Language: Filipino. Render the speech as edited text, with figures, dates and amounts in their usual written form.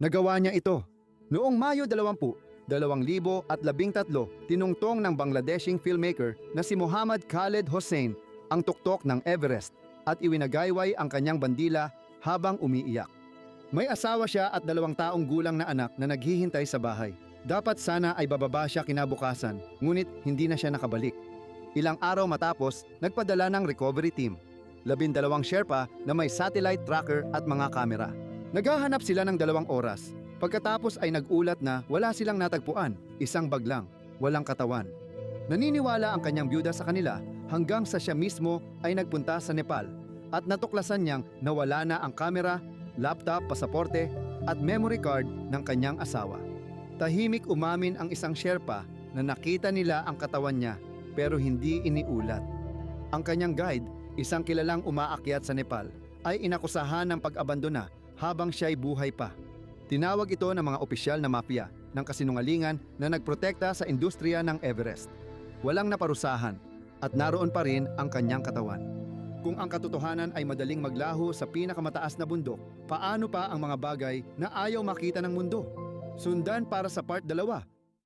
Nagawa niya ito. Noong Mayo 2013, tinungtong ng Bangladeshing filmmaker na si Muhammad Khaled Hossein ang tuktok ng Everest at iwinagayway ang kanyang bandila habang umiiyak. May asawa siya at 2 taong gulang na anak na naghihintay sa bahay. Dapat sana ay bababa siya kinabukasan, ngunit hindi na siya nakabalik. Ilang araw matapos, nagpadala ng recovery team. 12 Sherpa na may satellite tracker at mga kamera. Naghahanap sila ng 2 oras. Pagkatapos ay nagulat na wala silang natagpuan, isang bag lang, walang katawan. Naniniwala ang kanyang byuda sa kanila hanggang sa siya mismo ay nagpunta sa Nepal at natuklasan niyang nawala na ang kamera, laptop, pasaporte at memory card ng kanyang asawa. Tahimik umamin ang isang Sherpa na nakita nila ang katawan niya pero hindi iniulat. Ang kanyang guide, isang kilalang umaakyat sa Nepal, ay inakusahan ng pag-abandona habang siya'y buhay pa. Tinawag ito ng mga opisyal na mafia ng kasinungalingan na nagprotekta sa industriya ng Everest. Walang naparusahan at naroon pa rin ang kanyang katawan. Kung ang katotohanan ay madaling maglaho sa pinakamataas na bundok, paano pa ang mga bagay na ayaw makita ng mundo? Sundan para sa part 2.